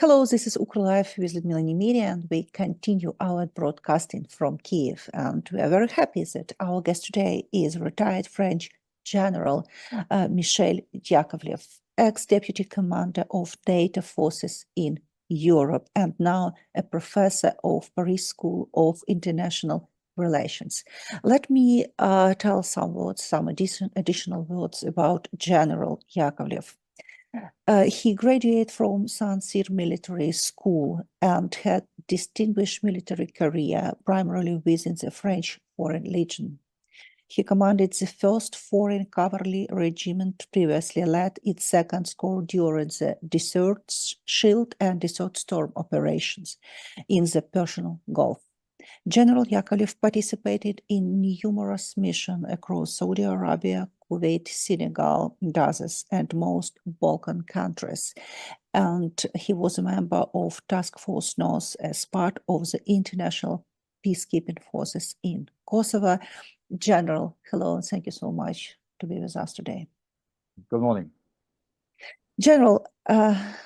Hello, this is UKRLIFE with Lyudmila Nemyria, and we continue our broadcasting from Kiev. And we are very happy that our guest today is retired French General Michel Jacovleff, ex-deputy commander of NATO forces in Europe, and now a professor of Paris School of International Relations. Let me tell some additional words about General Yakovleff. He graduated from Saint-Cyr Military School and had distinguished military career primarily within the French Foreign Legion. He commanded the First Foreign Cavalry Regiment, previously led its Second Corps during the Desert Shield and Desert Storm operations in the Persian Gulf. General Yakovleff participated in numerous missions across Saudi Arabia, Kuwait, Senegal, Gaza, and most Balkan countries. And he was a member of Task Force North as part of the international peacekeeping forces in Kosovo. General, hello, and thank you so much to be with us today. Good morning. General,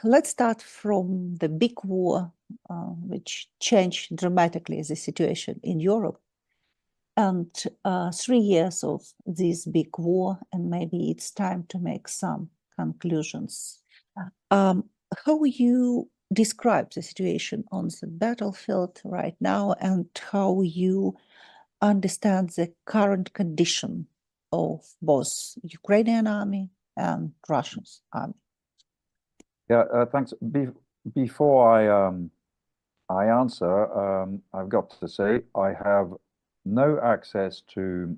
let's start from the big war, which changed dramatically the situation in Europe. And 3 years of this big war, and maybe it's time to make some conclusions. How you describe the situation on the battlefield right now, and how you understand the current condition of both Ukrainian army and Russian army? Yeah, thanks. Before I answer, I've got to say I have no access to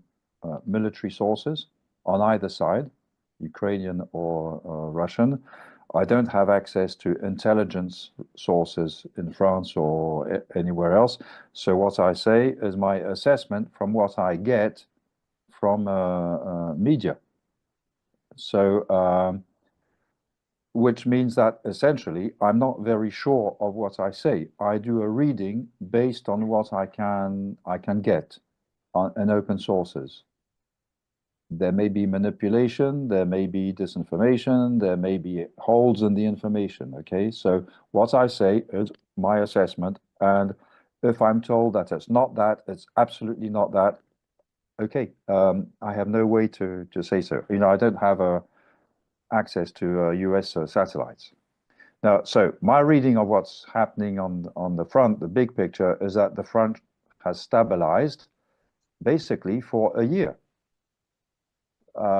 military sources on either side, Ukrainian or Russian. I don't have access to intelligence sources in France or anywhere else. So what I say is my assessment from what I get from media. So, which means that essentially I'm not very sure of what I say. I do a reading based on what I can get in open sources. There may be manipulation, there may be disinformation, there may be holes in the information, okay? So what I say is my assessment, and if I'm told that it's not that, it's absolutely not that, okay, I have no way to say so. You know, I don't have access to US satellites. Now, so my reading of what's happening on the front, the big picture, is that the front has stabilized basically for a year.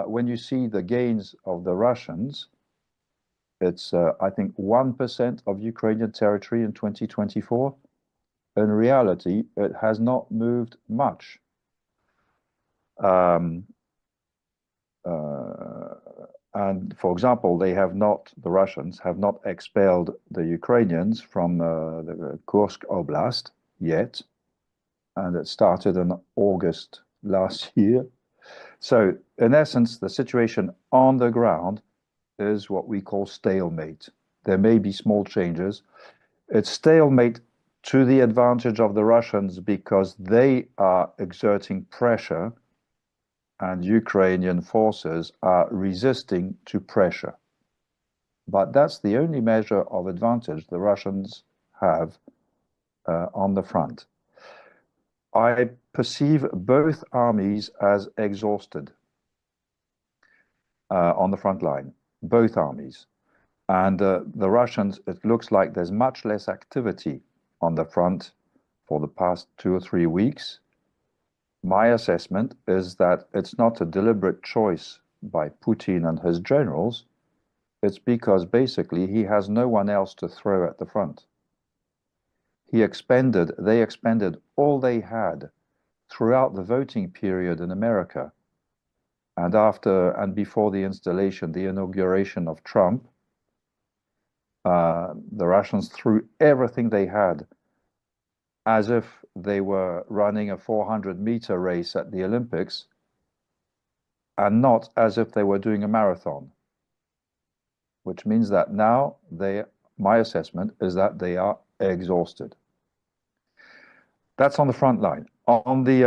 When you see the gains of the Russians, it's, I think, 1% of Ukrainian territory in 2024. In reality, it has not moved much. And for example, the Russians have not expelled the Ukrainians from the Kursk Oblast yet. And it started in August last year. So in essence, the situation on the ground is what we call stalemate. There may be small changes. It's stalemate to the advantage of the Russians because they are exerting pressure and Ukrainian forces are resisting to pressure. But that's the only measure of advantage the Russians have on the front. I perceive both armies as exhausted on the front line, both armies. And the Russians, it looks like there's much less activity on the front for the past 2 or 3 weeks. My assessment is that it's not a deliberate choice by Putin and his generals. It's because basically he has no one else to throw at the front. They expended all they had throughout the voting period in America. And after and before the inauguration of Trump, the Russians threw everything they had as if they were running a 400-meter race at the Olympics and not as if they were doing a marathon, which means that now my assessment is that they are exhausted. That's on the front line. On the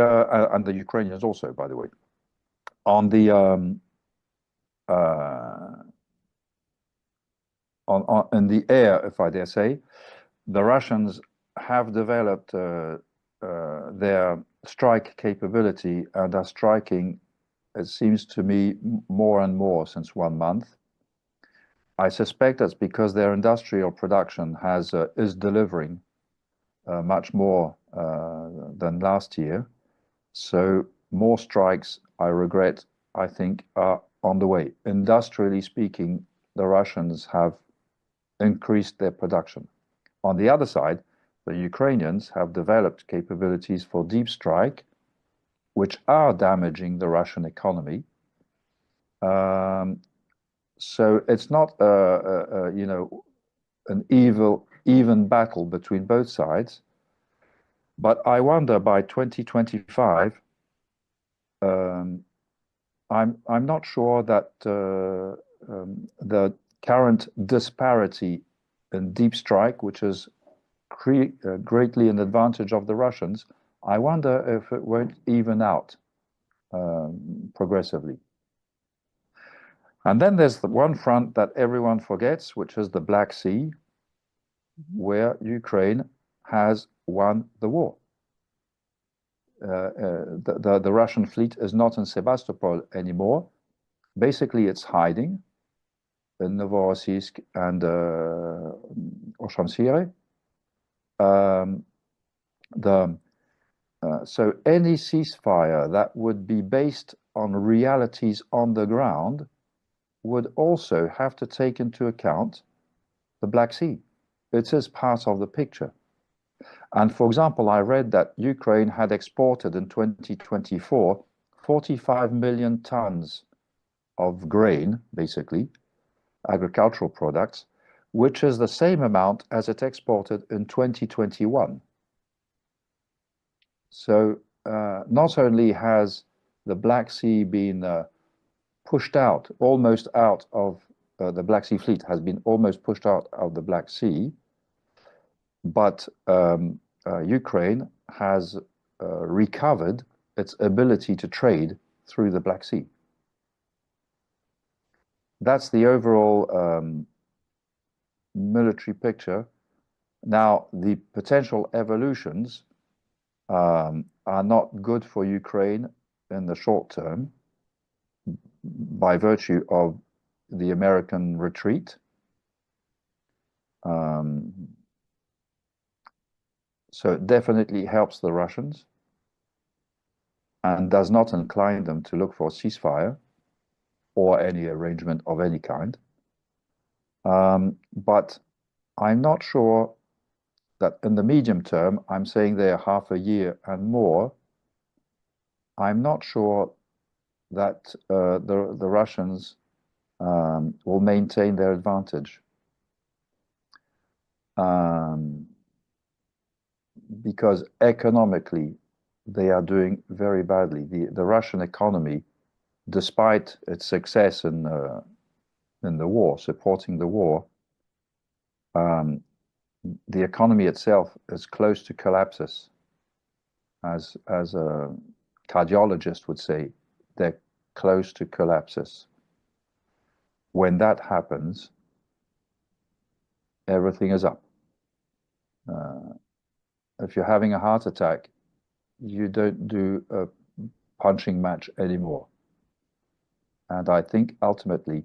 and the Ukrainians also, by the way. On the in the air, if I dare say, the Russians have developed their strike capability and are striking, it seems to me, more and more since 1 month. I suspect that's because their industrial production is delivering much more than last year. So more strikes, I regret, I think, are on the way. Industrially speaking, the Russians have increased their production. On the other side, the Ukrainians have developed capabilities for deep strike, which are damaging the Russian economy. So it's not you know, an even battle between both sides. But I wonder by 2025, I'm not sure that the current disparity in deep strike, which is greatly an advantage of the Russians, I wonder if it won't even out progressively. And then there's the one front that everyone forgets, which is the Black Sea, where Ukraine has won the war. The Russian fleet is not in Sebastopol anymore. Basically, it's hiding in Novorossiysk and Saint-Cyr. So any ceasefire that would be based on realities on the ground would also have to take into account the Black Sea. It is part of the picture. And for example, I read that Ukraine had exported in 2024 45 million tons of grain, basically, agricultural products, which is the same amount as it exported in 2021. So not only has the Black Sea been pushed out, almost out of the Black Sea fleet has been almost pushed out of the Black Sea, but Ukraine has recovered its ability to trade through the Black Sea. That's the overall military picture. Now, the potential evolutions are not good for Ukraine in the short term by virtue of the American retreat. So it definitely helps the Russians and does not incline them to look for a ceasefire or any arrangement of any kind. But I'm not sure that in the medium term, I'm saying they're half a year and more, I'm not sure that the Russians will maintain their advantage. Because economically, they are doing very badly. The Russian economy, despite its success in the war, supporting the war, the economy itself is close to collapses. As a cardiologist would say, they're close to collapses. When that happens, everything is up. If you're having a heart attack, you don't do a punching match anymore. And I think ultimately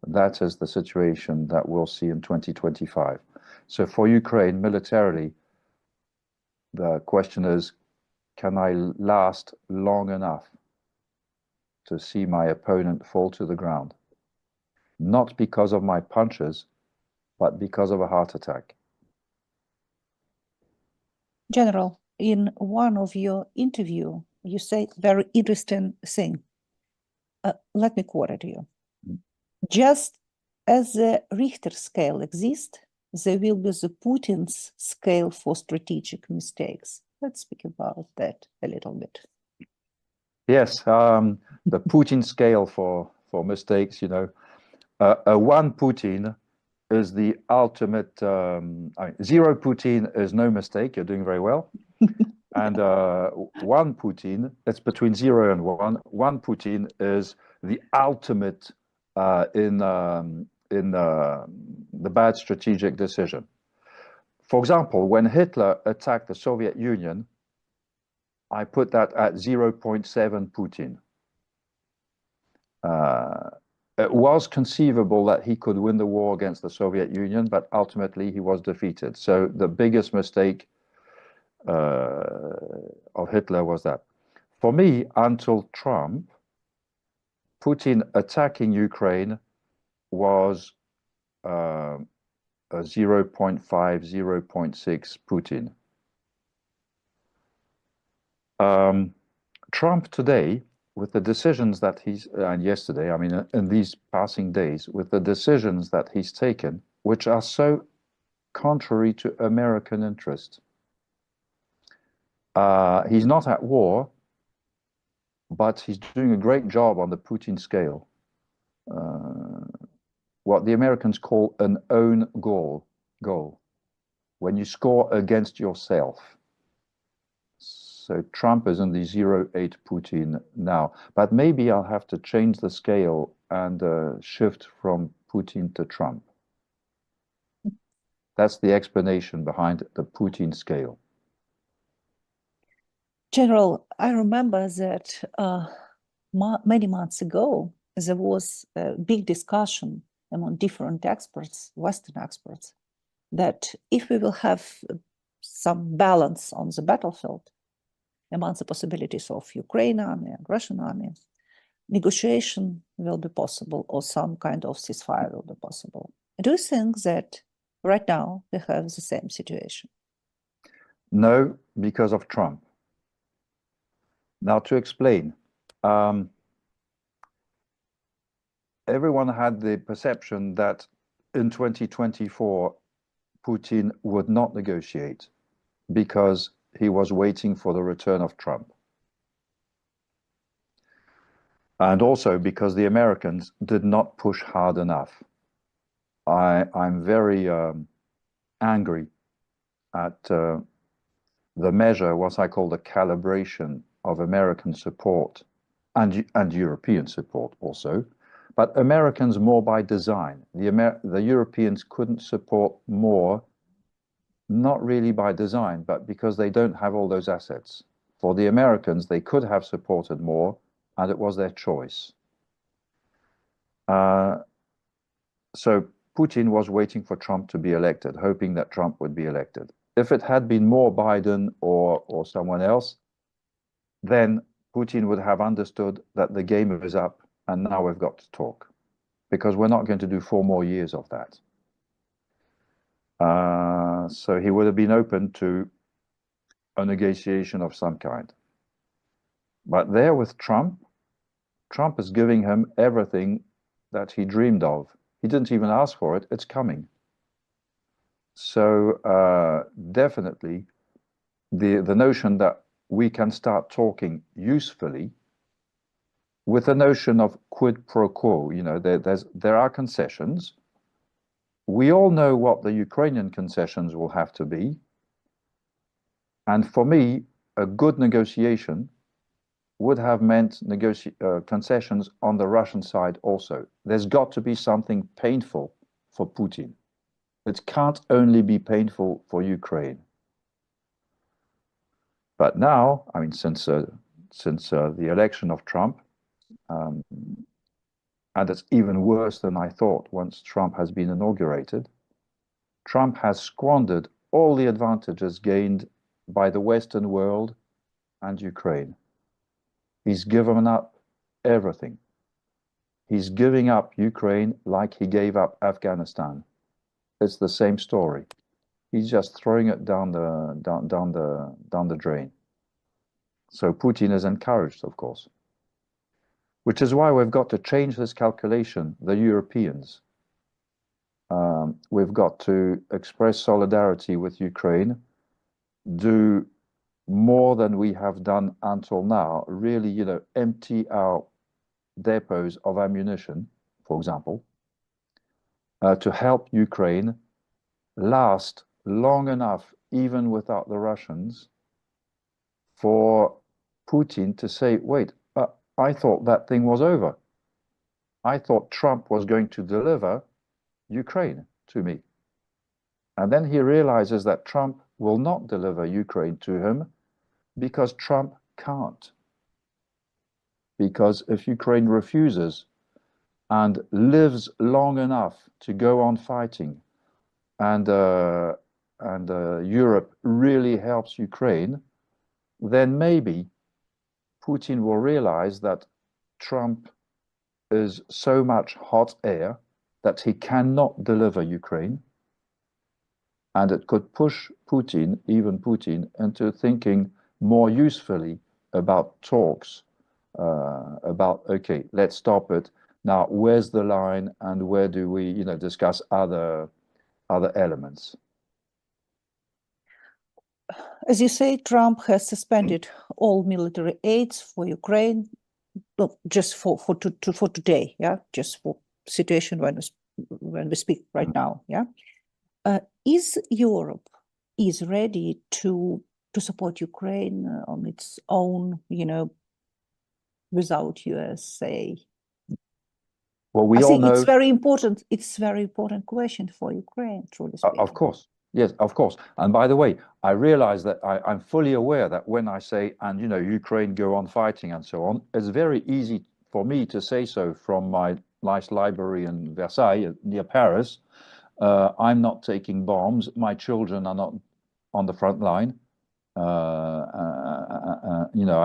that is the situation that we'll see in 2025. So for Ukraine militarily, the question is, can I last long enough to see my opponent fall to the ground? Not because of my punches, but because of a heart attack. General, in one of your interview, you say very interesting thing. Let me quote you. Just as the Richter scale exists, there will be the Putin's scale for strategic mistakes. Let's speak about that a little bit. Yes, the Putin scale for mistakes, you know, a one Putin is the ultimate, I mean, zero Putin is no mistake, you're doing very well. And one Putin, that's between 0 and 1. One Putin is the ultimate in the bad strategic decision. For example, when Hitler attacked the Soviet Union, I put that at 0.7 Putin. It was conceivable that he could win the war against the Soviet Union, but ultimately he was defeated. So the biggest mistake of Hitler was that. For me, until Trump, Putin attacking Ukraine was a 0.5, 0.6 Putin. Trump today, with the decisions that and yesterday, I mean, in these passing days, with the decisions that he's taken, which are so contrary to American interest. He's not at war, but he's doing a great job on the Putin scale. What the Americans call an own goal, when you score against yourself. So Trump is in the 0.8 Putin now, but maybe I'll have to change the scale and shift from Putin to Trump. That's the explanation behind the Putin scale. General, I remember that many months ago, there was a big discussion among different experts, Western experts, that if we will have some balance on the battlefield among the possibilities of Ukraine army and Russian army, negotiation will be possible or some kind of ceasefire will be possible. Do you think that right now we have the same situation? No, because of Trump. Now, to explain, everyone had the perception that in 2024, Putin would not negotiate because he was waiting for the return of Trump. And also because the Americans did not push hard enough. I'm very angry at the measure, what I call the calibration of American support and European support also, but Americans more by design. The Europeans couldn't support more, not really by design, but because they don't have all those assets. For the Americans, they could have supported more, and it was their choice. So Putin was waiting for Trump to be elected, hoping that Trump would be elected. If it had been more Biden or someone else, then Putin would have understood that the game is up and now we've got to talk, because we're not going to do 4 more years of that. So he would have been open to a negotiation of some kind. But there with Trump, Trump is giving him everything that he dreamed of. He didn't even ask for it, it's coming. So definitely the notion that we can start talking usefully with the notion of quid pro quo, you know, there are concessions. We all know what the Ukrainian concessions will have to be. And for me, a good negotiation would have meant concessions on the Russian side also. There's got to be something painful for Putin. It can't only be painful for Ukraine. But now, I mean, since the election of Trump, and it's even worse than I thought once Trump has been inaugurated, Trump has squandered all the advantages gained by the Western world and Ukraine. He's given up everything. He's giving up Ukraine like he gave up Afghanistan. It's the same story. He's just throwing it down the drain. So Putin is encouraged, of course. Which is why we've got to change this calculation, the Europeans. We've got to express solidarity with Ukraine, do more than we have done until now, really, you know, empty our depots of ammunition, for example, to help Ukraine last long enough, even without the Russians, for Putin to say, wait, I thought that thing was over. I thought Trump was going to deliver Ukraine to me. And then he realizes that Trump will not deliver Ukraine to him because Trump can't. Because if Ukraine refuses and lives long enough to go on fighting, and Europe really helps Ukraine, then maybe Putin will realize that Trump is so much hot air that he cannot deliver Ukraine, and it could push Putin, even Putin, into thinking more usefully about talks, about, okay, let's stop it. Now, where's the line, and where do we, discuss other elements? As you say, Trump has suspended all military aids for Ukraine, well, just for today, yeah, just for situation when we speak right now, yeah. Is Europe ready to support Ukraine on its own, without USA? Well, we I all think know it's very important. It's a very important question for Ukraine, truly speaking. Of course, yes, of course. And by the way, I realize that I'm fully aware that when I say, and Ukraine go on fighting and so on, it's very easy for me to say so from my nice library in Versailles near Paris. I'm not taking bombs. My children are not on the front line.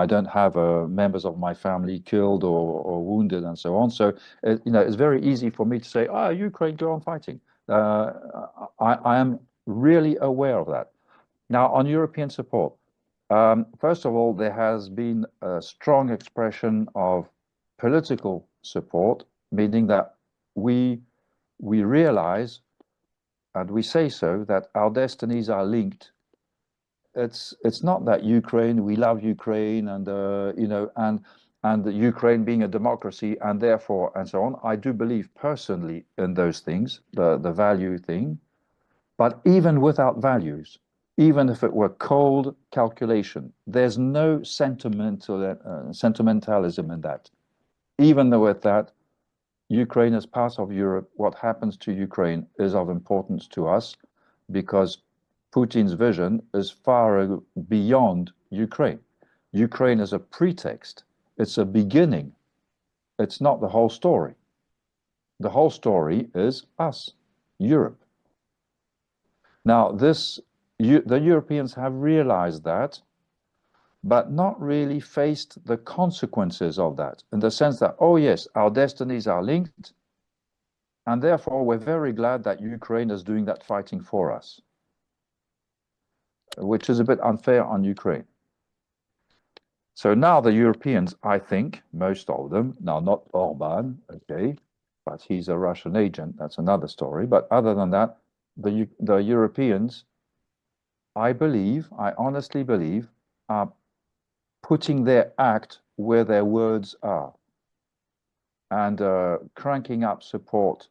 I don't have members of my family killed or wounded and so on. So, it's very easy for me to say, Ukraine, go on fighting. I am really aware of that. Now, on European support, first of all, there has been a strong expression of political support, meaning that we realize, and we say so, that our destinies are linked. It's not that Ukraine, we love Ukraine, and and the Ukraine being a democracy, and therefore, and so on. I do believe personally in those things, the value thing. But even without values, even if it were cold calculation, there's no sentimentalism in that. Even though with that, Ukraine is part of Europe. What happens to Ukraine is of importance to us because Putin's vision is far beyond Ukraine. Ukraine is a pretext. It's a beginning. It's not the whole story. The whole story is us, Europe. Now, the Europeans have realized that, but not really faced the consequences of that, in the sense that, oh yes, our destinies are linked, and therefore we're very glad that Ukraine is doing that fighting for us, which is a bit unfair on Ukraine. So now the Europeans, I think, most of them, now not Orban, okay, but he's a Russian agent, that's another story, but other than that, the Europeans, I honestly believe, are putting their act where their words are and cranking up support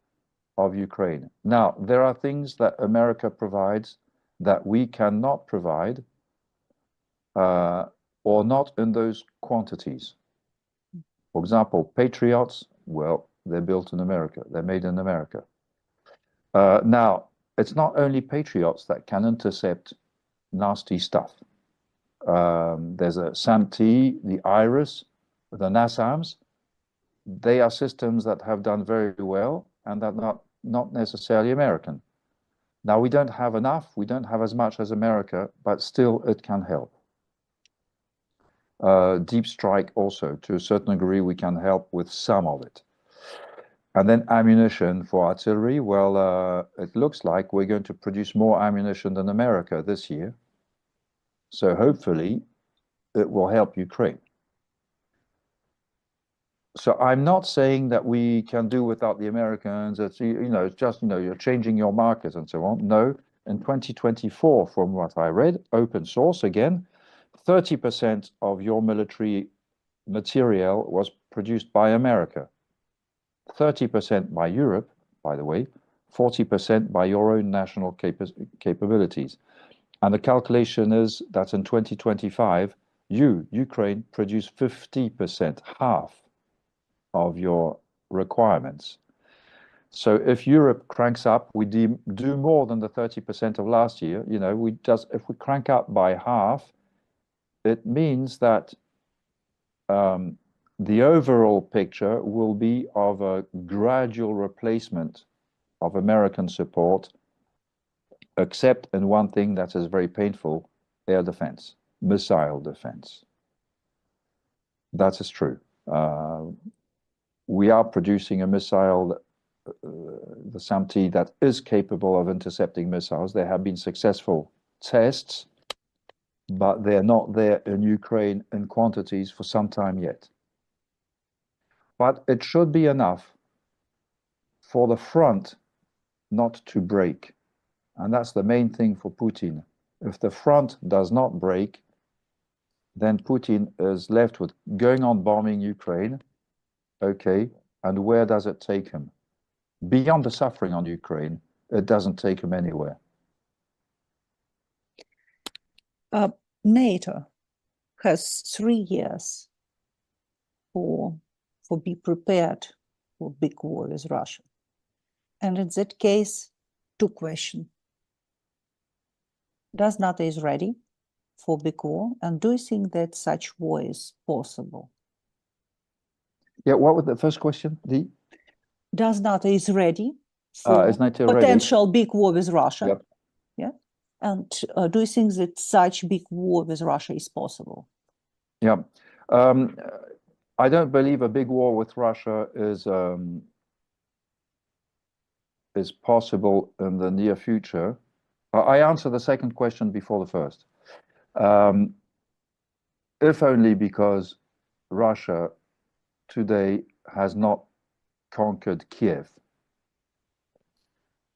of Ukraine. Now, there are things that America provides that we cannot provide or not in those quantities. For example, Patriots, well, they're built in America. They're made in America. Now, it's not only Patriots that can intercept nasty stuff. There's a SAMT, the IRIS, the NASAMS. They are systems that have done very well and that are not necessarily American. Now, we don't have enough. We don't have as much as America, but still it can help. Deep strike also, to a certain degree, we can help with some of it. And then ammunition for artillery. Well, it looks like we're going to produce more ammunition than America this year. So hopefully it will help Ukraine. So I'm not saying that we can do without the Americans. It's, it's just, you're changing your market and so on. No, in 2024, from what I read, open source again, 30% of your military material was produced by America, 30% by Europe, by the way, 40% by your own national capabilities. And the calculation is that in 2025, Ukraine, produce 50%, half of your requirements. So if Europe cranks up, we do more than the 30% of last year. You know, if we crank up by half, it means that the overall picture will be of a gradual replacement of American support, except in one thing that is very painful: air defense, missile defense. That is true. We are producing a missile, the SAM-T, that is capable of intercepting missiles. There have been successful tests, but they're not there in Ukraine in quantities for some time yet. But it should be enough for the front not to break. And that's the main thing for Putin. If the front does not break, then Putin is left with going on bombing Ukraine. Okay, and where does it take him? Beyond the suffering on Ukraine, it doesn't take him anywhere. NATO has 3 years for be prepared for big war with Russia. And in that case, 2 questions. Does NATO is ready for big war? And do you think that such war is possible? Yeah, what was the first question? Does NATO is ready for is NATO potential big war with Russia? Yep. Yeah. And do you think that such big war with Russia is possible? Yeah. I don't believe a big war with Russia is possible in the near future. I answer the second question before the first. If only because Russia today has not conquered Kiev.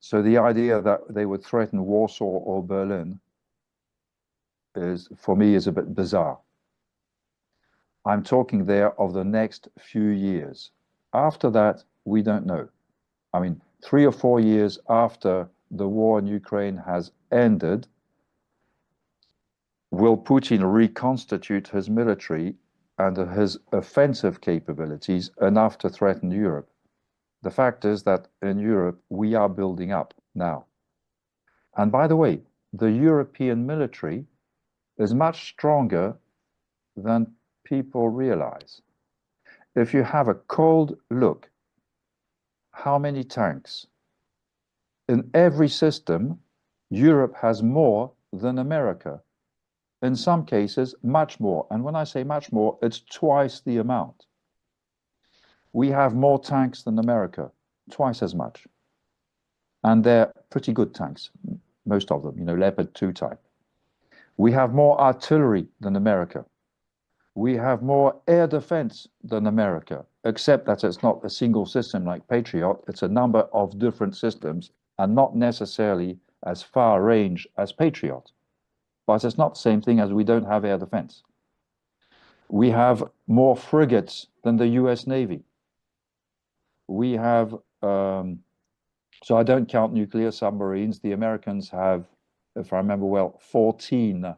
So the idea that they would threaten Warsaw or Berlin for me, is a bit bizarre. I'm talking there of the next few years. After that, we don't know. I mean, 3 or 4 years after the war in Ukraine has ended, will Putin reconstitute his military and his offensive capabilities enough to threaten Europe? The fact is that in Europe, we are building up now. And by the way, the European military is much stronger than people realize. If you have a cold look, how many tanks? In every system, Europe has more than America. In some cases, much more. And when I say much more, it's twice the amount. We have more tanks than America, twice as much. And they're pretty good tanks, most of them, you know, Leopard 2 type. We have more artillery than America. We have more air defense than America, except that it's not a single system like Patriot. It's a number of different systems and not necessarily as far range as Patriot. But it's not the same thing as we don't have air defense. We have more frigates than the US Navy. We have, so I don't count nuclear submarines. The Americans have, if I remember well, 14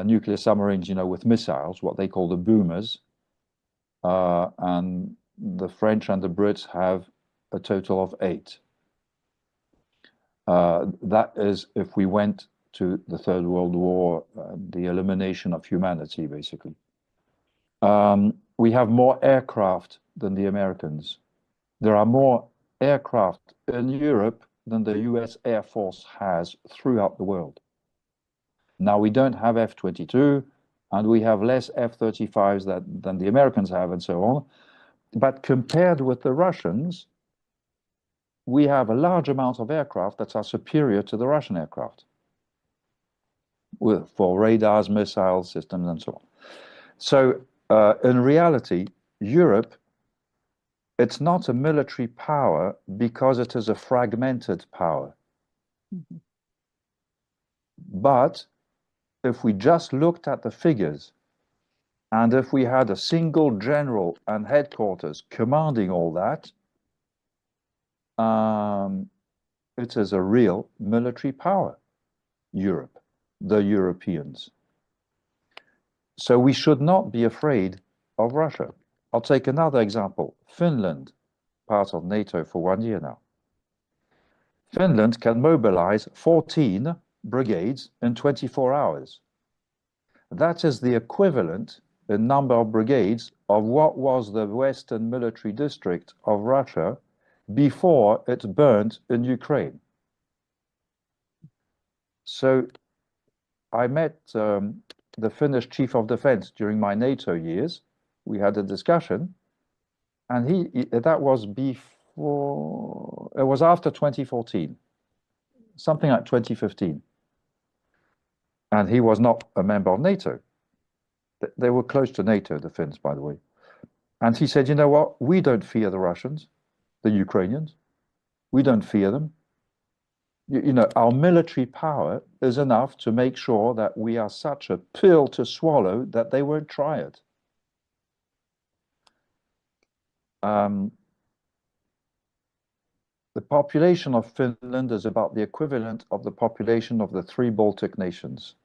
nuclear submarines, you know, with missiles, what they call the boomers. And the French and the Brits have a total of 8. That is if we went to the Third World War, the elimination of humanity, basically. We have more aircraft than the Americans. There are more aircraft in Europe than the US Air Force has throughout the world. Now, we don't have F-22, and we have less F-35s than the Americans have, and so on. But compared with the Russians, we have a large amount of aircraft that are superior to the Russian aircraft for radars, missile systems, and so on. So in reality, Europe, it's not a military power because it is a fragmented power. Mm-hmm. But if we just looked at the figures, and if we had a single general and headquarters commanding all that, it is a real military power, Europe, the Europeans. So we should not be afraid of Russia. I'll take another example, Finland. part of NATO for 1 year now. Finland can mobilize 14 brigades in 24 hours. That is the equivalent in number of brigades of what was the Western military district of Russia before it burned in Ukraine. So I met the Finnish chief of defense during my NATO years. We had a discussion, and that was before, it was after 2014, something like 2015. And he was not a member of NATO. They were close to NATO, the Finns, by the way. And he said, you know what, we don't fear the Russians, the Ukrainians. We don't fear them. You know, our military power is enough to make sure that we are such a pill to swallow that they won't try it. The population of Finland is about the equivalent of the population of the 3 Baltic nations.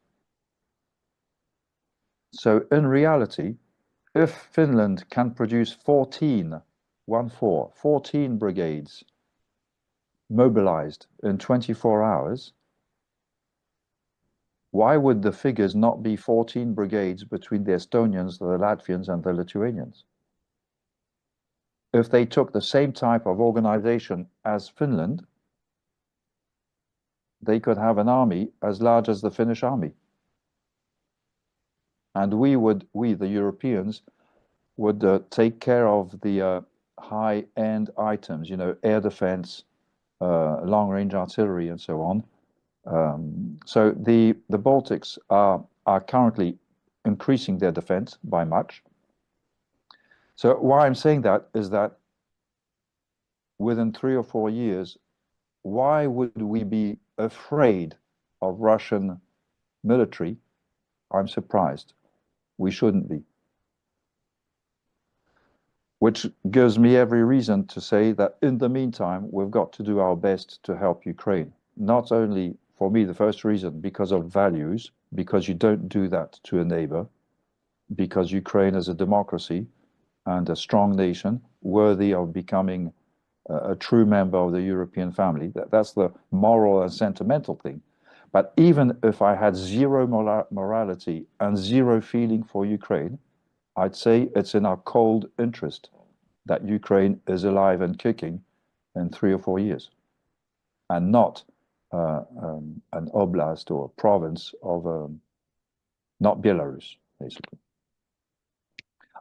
So in reality, if Finland can produce 14 brigades mobilized in 24 hours, why would the figures not be 14 brigades between the Estonians, the Latvians, and the Lithuanians? If they took the same type of organization as Finland, they could have an army as large as the Finnish army. And we, the Europeans, would take care of the high-end items, you know, air defense, long-range artillery, and so on. So the Baltics are currently increasing their defense by much. So why I'm saying that is that within 3 or 4 years, why would we be afraid of Russian military? I'm surprised. We shouldn't be. Which gives me every reason to say that in the meantime, we've got to do our best to help Ukraine. Not only, for me, the first reason, because of values, because you don't do that to a neighbor, because Ukraine is a democracy and a strong nation worthy of becoming a true member of the European family. That's the moral and sentimental thing. But even if I had zero morality and zero feeling for Ukraine, I'd say it's in our cold interest that Ukraine is alive and kicking in 3 or 4 years, and not an oblast or a province of, not Belarus, basically.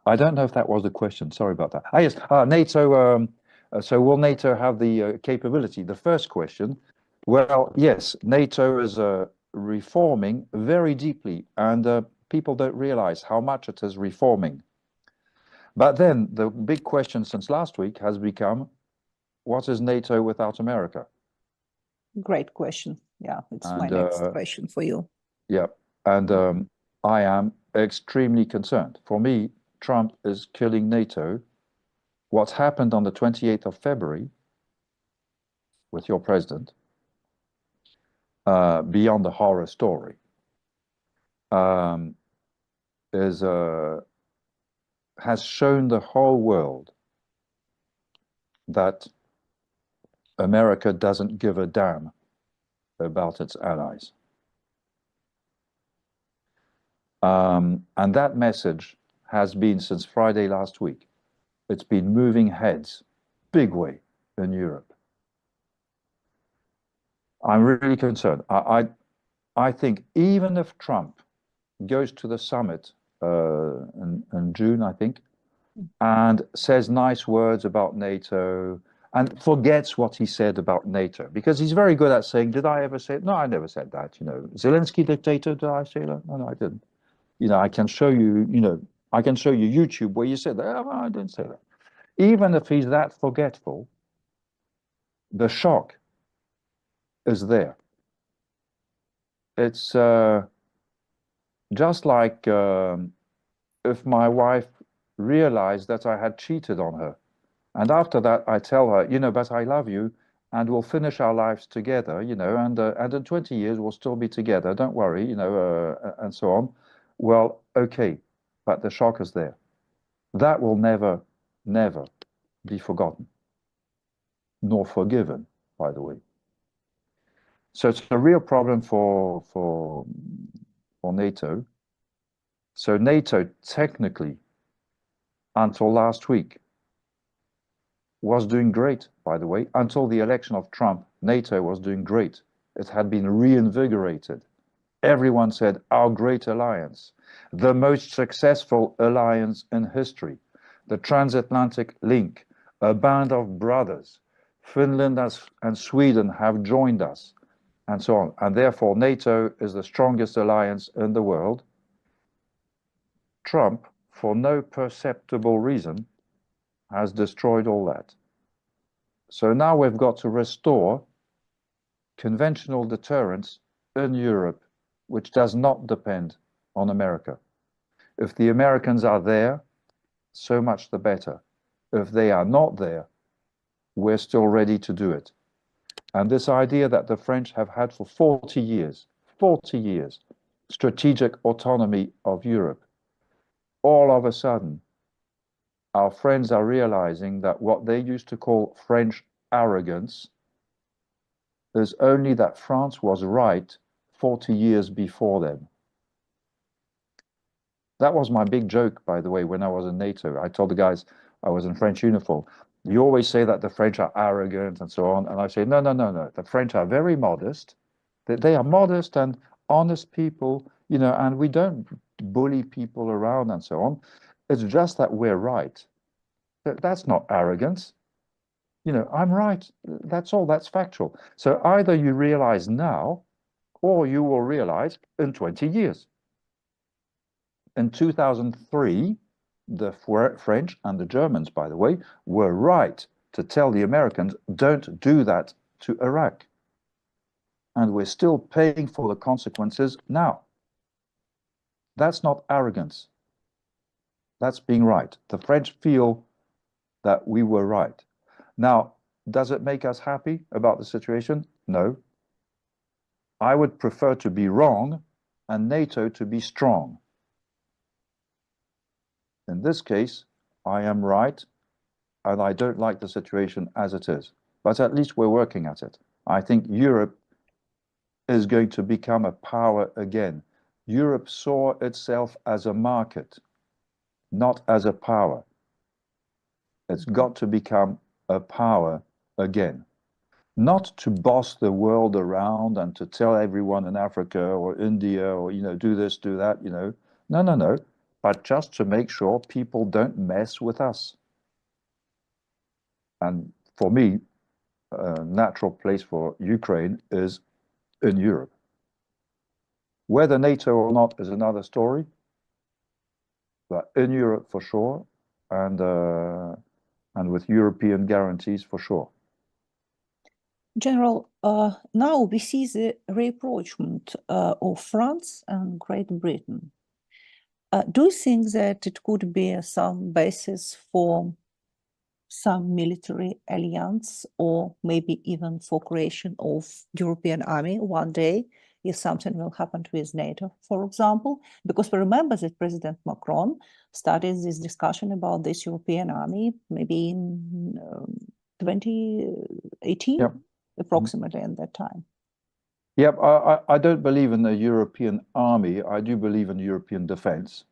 I don't know if that was the question. Sorry about that. Yes, NATO. So will NATO have the capability? The first question. Well, yes, NATO is reforming very deeply, and people don't realize how much it is reforming. But then the big question since last week has become, what is NATO without America? Great question. Yeah, it's my next question for you. Yeah, and I am extremely concerned. For me, Trump is killing NATO. What's happened on the 28th of February with your president, beyond the horror story, has shown the whole world that America doesn't give a damn about its allies. And that message has been, since Friday last week, it's been moving heads, big way, in Europe. I'm really concerned. I think even if Trump goes to the summit in June, I think, and says nice words about NATO and forgets what he said about NATO, because he's very good at saying, did I ever say it? No, I never said that. You know, Zelensky dictator, did I say that? No, I didn't. You know, I can show you, I can show you YouTube where you said that. Oh, I didn't say that. Even if he's that forgetful, the shock is there. It's just like if my wife realized that I had cheated on her. And after that, I tell her, but I love you and we'll finish our lives together, and in 20 years, we'll still be together. Don't worry, and so on. Well, okay, but the shock is there. That will never, never be forgotten. nor forgiven, by the way. So it's a real problem for NATO. So NATO technically, until last week, was doing great, by the way. Until the election of Trump, NATO was doing great. It had been reinvigorated. Everyone said, our great alliance, the most successful alliance in history, the transatlantic link, a band of brothers. Finland and Sweden have joined us, and so on. And therefore, NATO is the strongest alliance in the world. Trump, for no perceptible reason, has destroyed all that. So now we've got to restore conventional deterrence in Europe, which does not depend on America. If the Americans are there, so much the better. If they are not there, we're still ready to do it. And this idea that the French have had for 40 years, strategic autonomy of Europe, all of a sudden, our friends are realizing that what they used to call French arrogance is only that France was right 40 years before them. That was my big joke, by the way, when I was in NATO. I told the guys I was in French uniform. You always say that the French are arrogant and so on. And I say, no, no, no, no. The French are very modest. They are modest and honest people, you know, and we don't bully people around and so on. It's just that we're right. That's not arrogance. You know, I'm right. That's all. That's factual. So either you realize now, or you will realize in 20 years. In 2003, the French and the Germans, by the way, were right to tell the Americans, don't do that to Iraq. And we're still paying for the consequences now. That's not arrogance. That's being right. The French feel that we were right. Now, does it make us happy about the situation? No. I would prefer to be wrong and NATO to be strong. In this case, I am right, and I don't like the situation as it is. But at least we're working at it. I think Europe is going to become a power again. Europe saw itself as a market, not as a power. It's got to become a power again. Not to boss the world around and to tell everyone in Africa or India or, you know, do this, do that, you know. No, no, no. But just to make sure people don't mess with us. And for me, a natural place for Ukraine is in Europe. Whether NATO or not is another story, but in Europe for sure, and with European guarantees for sure. General, now we see the rapprochement of France and Great Britain. Do you think that it could be some basis for some military alliance or maybe even for creation of European army one day if something will happen with NATO, for example? Because we remember that President Macron started this discussion about this European army maybe in 2018, Yep. approximately in that time. Yep, I don't believe in the European army. I do believe in European defense.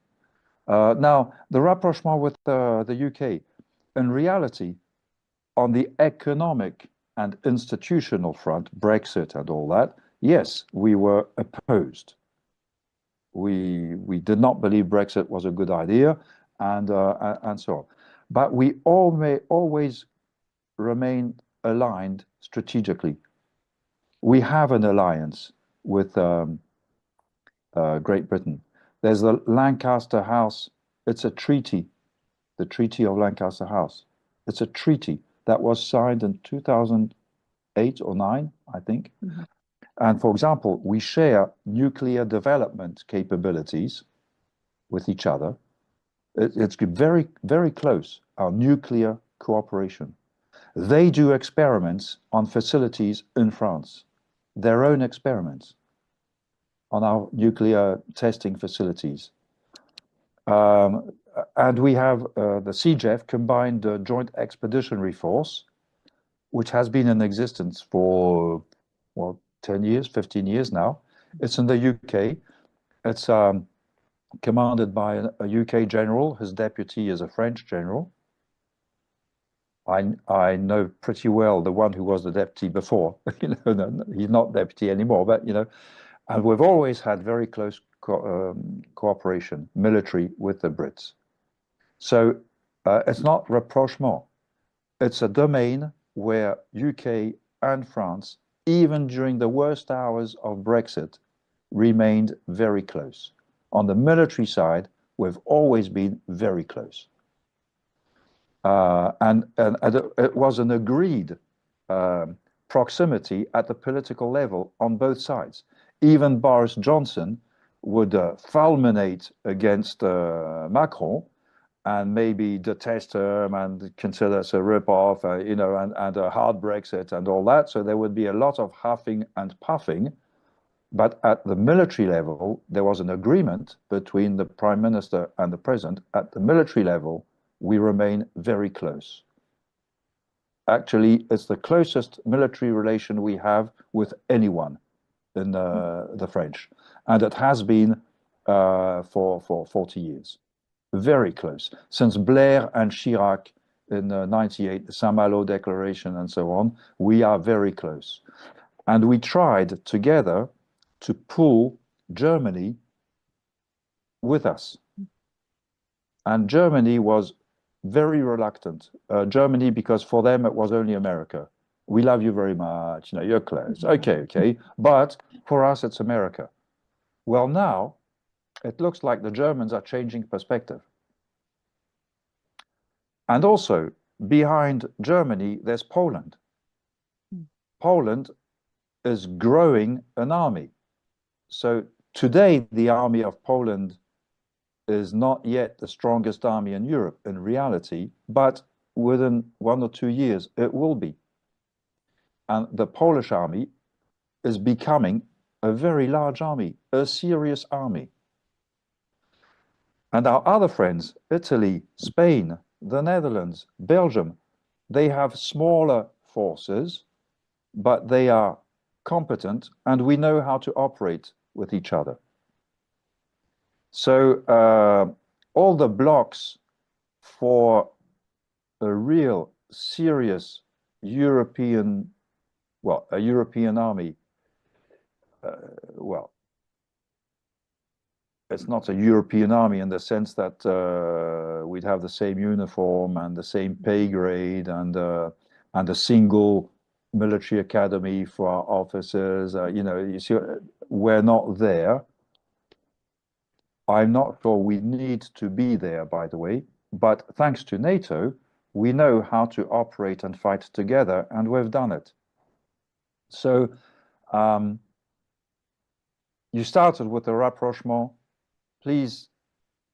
Now, the rapprochement with the UK, in reality, on the economic and institutional front, Brexit and all that, yes, we were opposed. We did not believe Brexit was a good idea, and so on. But we always remain aligned strategically. We have an alliance with Great Britain. There's the Lancaster House. It's a treaty, the Treaty of Lancaster House. It's a treaty that was signed in 2008 or 9, I think. Mm-hmm. And for example, we share nuclear development capabilities with each other. It's very, very close, our nuclear cooperation. They do experiments on facilities in France, their own experiments on our nuclear testing facilities. And we have the CJEF, Combined Joint Expeditionary Force, which has been in existence for, well, 10 years, 15 years now. It's in the UK. It's commanded by a UK general. His deputy is a French general. I know pretty well the one who was the deputy before. No, he's not deputy anymore, but and we've always had very close cooperation, military, with the Brits. So it's not rapprochement. It's a domain where UK and France, even during the worst hours of Brexit, remained very close. On the military side, we've always been very close. And it was an agreed proximity at the political level on both sides. Even Boris Johnson would fulminate against Macron and maybe detest him and consider us a rip-off, and a hard Brexit and all that. So there would be a lot of huffing and puffing. But at the military level, there was an agreement between the Prime Minister and the President. At the military level, we remain very close. Actually, it's the closest military relation we have with anyone in the French. And it has been for 40 years. Very close. Since Blair and Chirac in '98, the Saint-Malo Declaration and so on, we are very close. And we tried together to pull Germany with us. And Germany was very reluctant. Germany, because for them it was only America. We love you very much, you're close. Okay. But for us it's America. Well, now it looks like the Germans are changing perspective. And also, behind Germany, there's Poland. Poland is growing an army. So today, the army of Poland is not yet the strongest army in Europe in reality, but within 1 or 2 years, it will be. And the Polish army is becoming a very large army, a serious army. And our other friends, Italy, Spain, the Netherlands, Belgium, they have smaller forces, but they are competent and we know how to operate with each other. So all the blocks for a real serious European, a European army, it's not a European army in the sense that we'd have the same uniform and the same pay grade and a single military academy for our officers. You see, we're not there. I'm not sure we need to be there, by the way, but thanks to NATO, we know how to operate and fight together, and we've done it. So you started with the rapprochement. Please,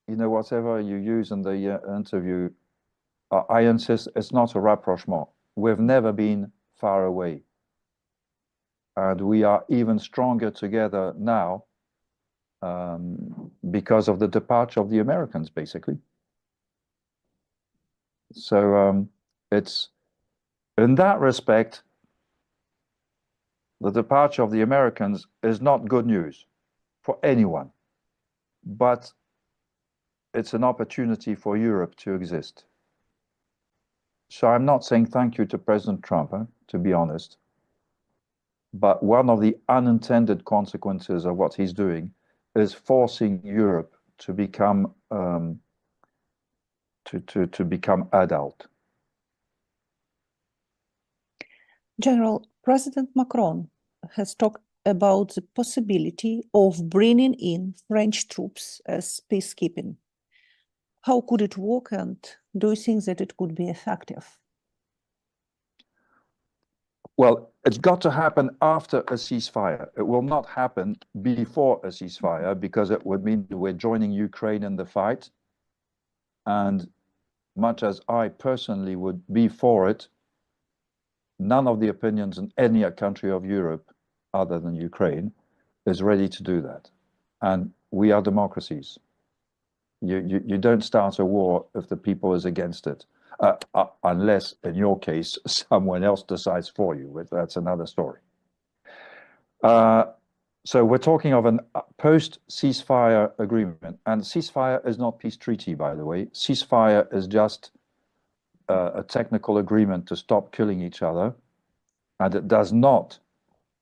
whatever you use in the interview, I insist it's not a rapprochement. We've never been far away. And we are even stronger together now because of the departure of the Americans, basically. So it's, in that respect, the departure of the Americans is not good news for anyone. But it's an opportunity for Europe to exist. So I'm not saying thank you to President Trump, to be honest. But one of the unintended consequences of what he's doing is forcing Europe to become to become adult. General, President Macron has talked about the possibility of bringing in French troops as peacekeeping. How could it work, and do you think that it could be effective? Well, it's got to happen after a ceasefire. It will not happen before a ceasefire because it would mean we're joining Ukraine in the fight. And much as I personally would be for it, none of the opinions in any country of Europe other than Ukraine is ready to do that. And we are democracies. You don't start a war if the people is against it. unless, in your case, someone else decides for you. But that's another story. So we're talking of a post-ceasefire agreement. And ceasefire is not peace treaty, by the way. Ceasefire is just a technical agreement to stop killing each other. And it does not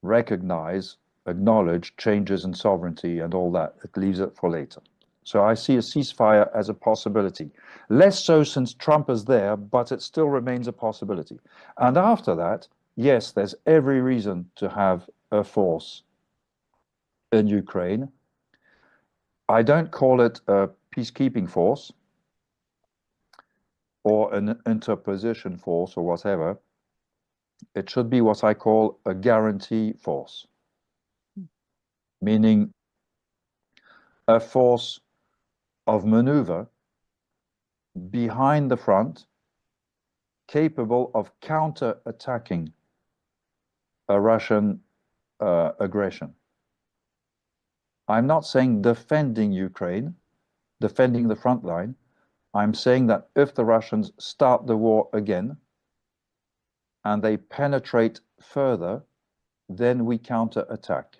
recognize, acknowledge changes in sovereignty and all that. It leaves it for later. So I see a ceasefire as a possibility. Less so since Trump is there, but it still remains a possibility. And after that, yes, there's every reason to have a force in Ukraine. I don't call it a peacekeeping force or an interposition force or whatever. It should be what I call a guarantee force, meaning a force of maneuver behind the front, capable of counter-attacking a Russian aggression. I'm not saying defending Ukraine, defending the front line. I'm saying that if the Russians start the war again and they penetrate further, then we counter-attack.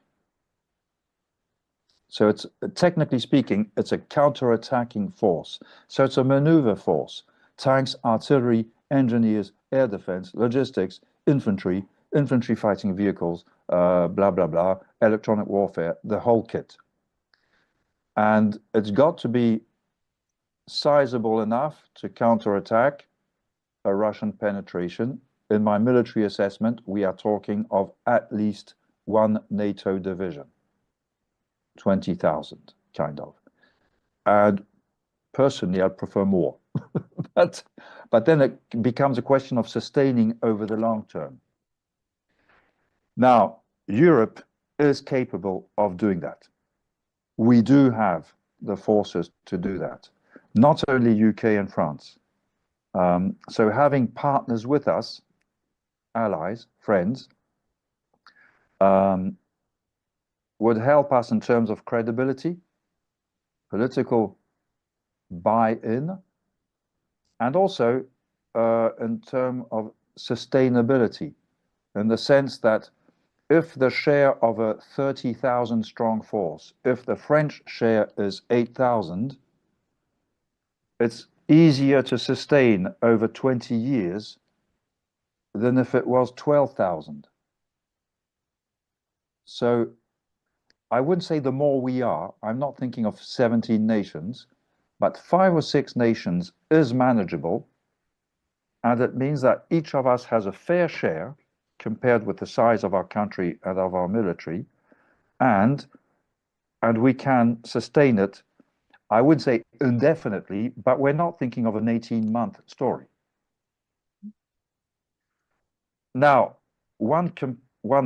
So it's, technically speaking, it's a counter-attacking force. So it's a maneuver force. Tanks, artillery, engineers, air defense, logistics, infantry fighting vehicles, blah, blah, blah, electronic warfare, the whole kit. And it's got to be sizable enough to counterattack a Russian penetration. In my military assessment, we are talking of at least one NATO division, 20,000, kind of. And personally, I'd prefer more. but then it becomes a question of sustaining over the long term. Now, Europe is capable of doing that. We do have the forces to do that, not only UK and France. So having partners with us, allies, friends, would help us in terms of credibility, political buy-in, and also in terms of sustainability, in the sense that if the share of a 30,000 strong force, if the French share is 8,000, it's easier to sustain over 20 years than if it was 12,000. So I wouldn't say the more we are, I'm not thinking of 17 nations, but 5 or 6 nations is manageable. And it means that each of us has a fair share compared with the size of our country and of our military, and we can sustain it, I would say indefinitely, but we're not thinking of an 18-month story. Now, one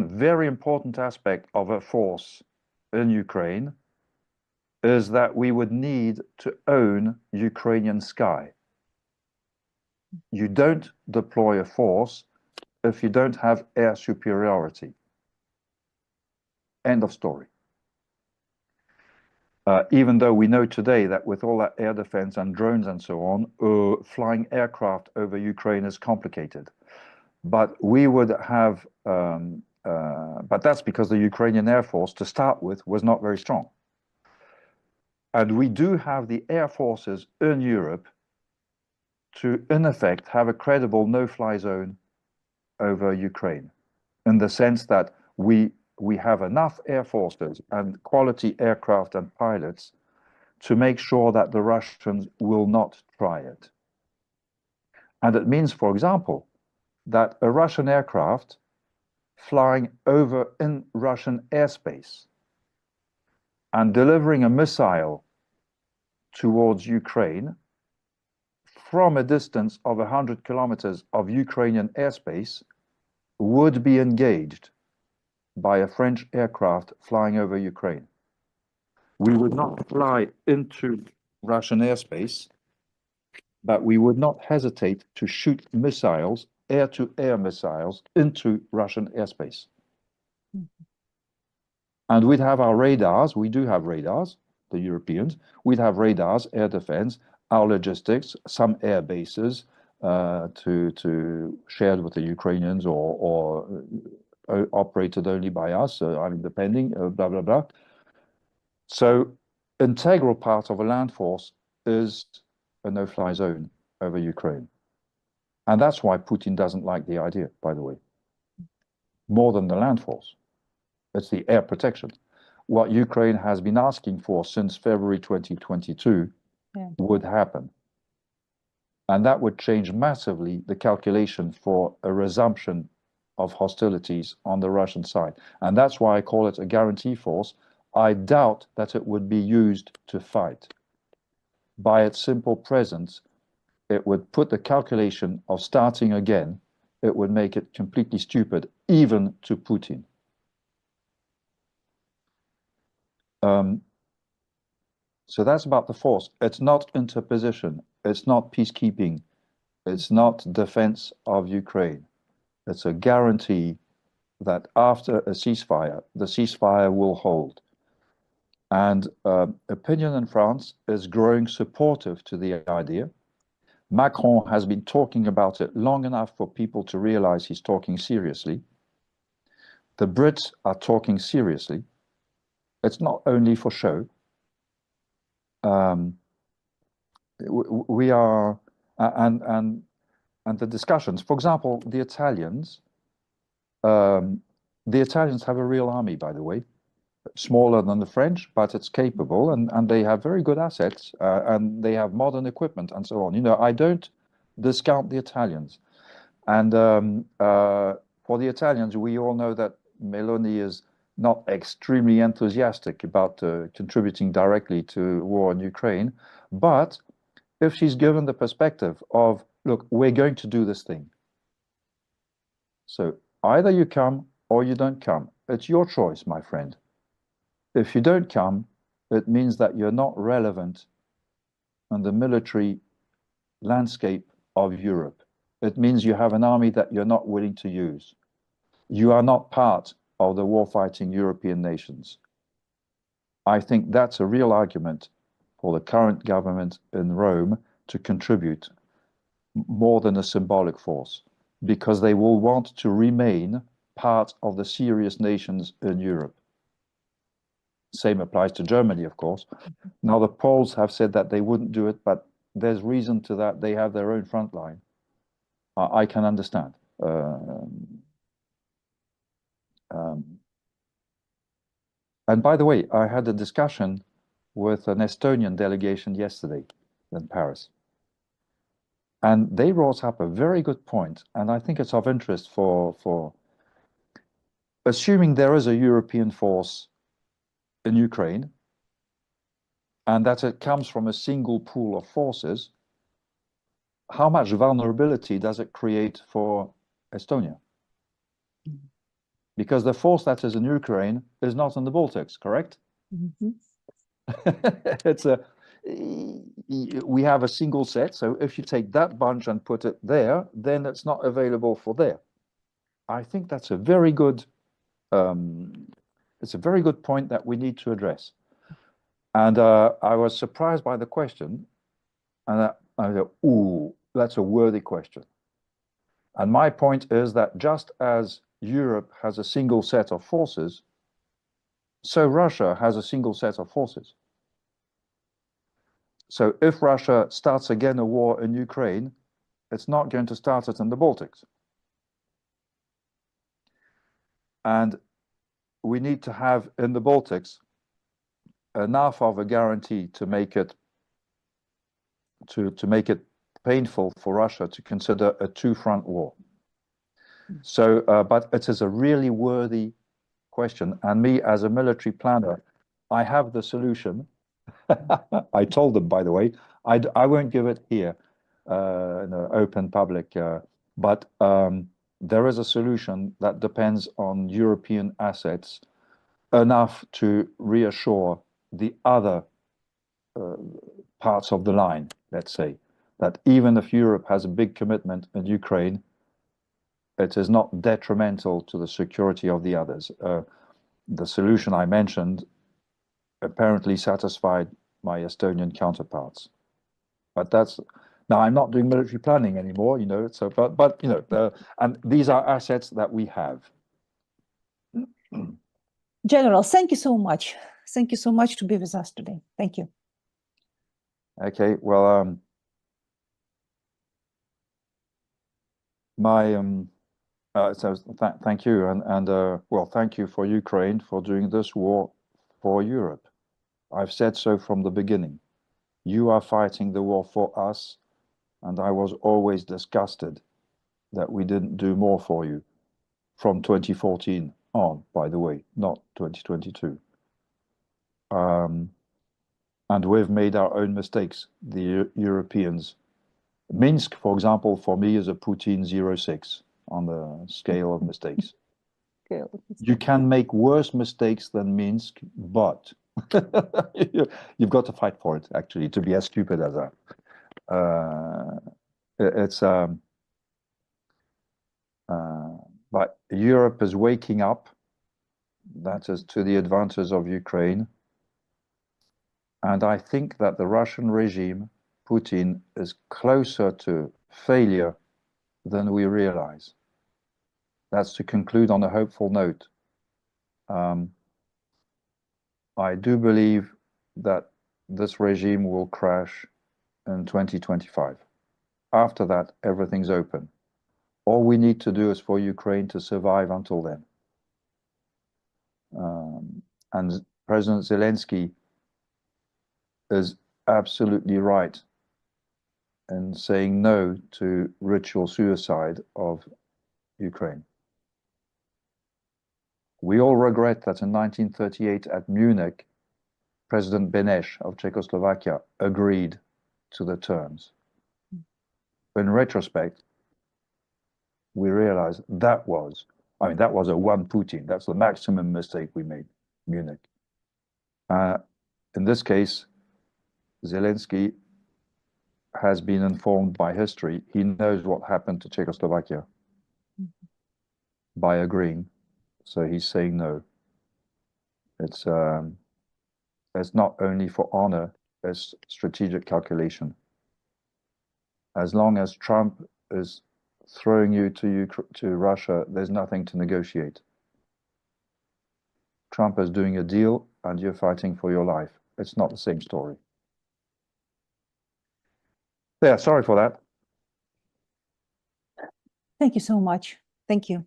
very important aspect of a force in Ukraine is that we would need to own Ukrainian sky. You don't deploy a force if you don't have air superiority. End of story. Even though we know today that with all that air defense and drones and so on, flying aircraft over Ukraine is complicated. But we would have, but that's because the Ukrainian Air Force, to start with, was not very strong. And we do have the air forces in Europe to, in effect, have a credible no-fly zone over Ukraine, in the sense that we have enough air forces and quality aircraft and pilots to make sure that the Russians will not try it. And it means, for example, that a Russian aircraft flying over in Russian airspace and delivering a missile towards Ukraine from a distance of 100 kilometers of Ukrainian airspace would be engaged by a French aircraft flying over Ukraine. We would not fly into Russian airspace, but we would not hesitate to shoot missiles, air-to-air missiles, into Russian airspace. And we'd have our radars, we do have radars, the Europeans, we'd have radars, air defense, our logistics, some air bases, to shared with the Ukrainians or operated only by us. I mean, depending, blah blah blah. So, integral part of a land force is a no-fly zone over Ukraine, and that's why Putin doesn't like the idea. By the way, more than the land force, it's the air protection. What Ukraine has been asking for since February 2022 would happen. And that would change massively the calculation for a resumption of hostilities on the Russian side. And that's why I call it a guarantee force. I doubt that it would be used to fight. By its simple presence, it would put the calculation of starting again, it would make it completely stupid, even to Putin. So that's about the force. It's not interposition. It's not peacekeeping. It's not defense of Ukraine. It's a guarantee that after a ceasefire, the ceasefire will hold. And opinion in France is growing supportive to the idea. Macron has been talking about it long enough for people to realize he's talking seriously. The Brits are talking seriously. It's not only for show. We are, and the discussions. For example, the Italians have a real army, by the way, smaller than the French, but it's capable, and they have very good assets, and they have modern equipment and so on. You know, I don't discount the Italians. And for the Italians, we all know that Meloni is not extremely enthusiastic about contributing directly to war in Ukraine, but if she's given the perspective of, look, we're going to do this thing. So either you come or you don't come. It's your choice, my friend. If you don't come, it means that you're not relevant in the military landscape of Europe. It means you have an army that you're not willing to use. You are not part of the war-fighting European nations. I think that's a real argument for the current government in Rome to contribute more than a symbolic force, because they will want to remain part of the serious nations in Europe. Same applies to Germany, of course. Now, the Poles have said that they wouldn't do it, but there's reason to that. They have their own front line. I can understand. And by the way, I had a discussion with an Estonian delegation yesterday in Paris. And they brought up a very good point, and I think it's of interest for assuming there is a European force in Ukraine, and that it comes from a single pool of forces, how much vulnerability does it create for Estonia? Because the force that is in Ukraine is not in the Baltics, correct? Mm-hmm. We have a single set, so if you take that bunch and put it there, then it's not available for there. I think that's a very good it's a very good point that we need to address. And I was surprised by the question, and I thought, ooh, that's a worthy question. And my point is that just as Europe has a single set of forces, so Russia has a single set of forces. So if Russia starts again a war in Ukraine, it's not going to start it in the Baltics. And we need to have in the Baltics enough of a guarantee to make it painful for Russia to consider a two-front war. So, but it is a really worthy question. And me, as a military planner, I have the solution. I told them, by the way, I won't give it here in an open public, but there is a solution that depends on European assets enough to reassure the other parts of the line, let's say, that even if Europe has a big commitment in Ukraine, it is not detrimental to the security of the others. The solution I mentioned apparently satisfied my Estonian counterparts. But Now, I'm not doing military planning anymore, you know, so, but you know, and these are assets that we have. General, thank you so much. Thank you so much to be with us today. Thank you. Okay, well, thank you, and well, thank you for Ukraine for doing this war for Europe. I've said so from the beginning. You are fighting the war for us, and I was always disgusted that we didn't do more for you from 2014 on, by the way, not 2022. And we've made our own mistakes, the Europeans. Minsk, for example, for me is a Putin 06 on the scale of mistakes. You can make worse mistakes than Minsk, but you've got to fight for it, actually, to be as stupid as that. But Europe is waking up. That is to the advantage of Ukraine. And I think that the Russian regime, Putin, is closer to failure than we realize. That's to conclude on a hopeful note. I do believe that this regime will crash in 2025. After that, everything's open. All we need to do is for Ukraine to survive until then. And President Zelensky is absolutely right in saying no to ritual suicide of Ukraine. We all regret that in 1938 at Munich, President Beneš of Czechoslovakia agreed to the terms. In retrospect, we realize that was a one Putin. That's the maximum mistake we made, Munich. In this case, Zelensky has been informed by history. He knows what happened to Czechoslovakia by agreeing. So he's saying no. It's not only for honor, it's strategic calculation. As long as Trump is throwing you to Russia, there's nothing to negotiate. Trump is doing a deal and you're fighting for your life. It's not the same story. Yeah, sorry for that. Thank you so much. Thank you.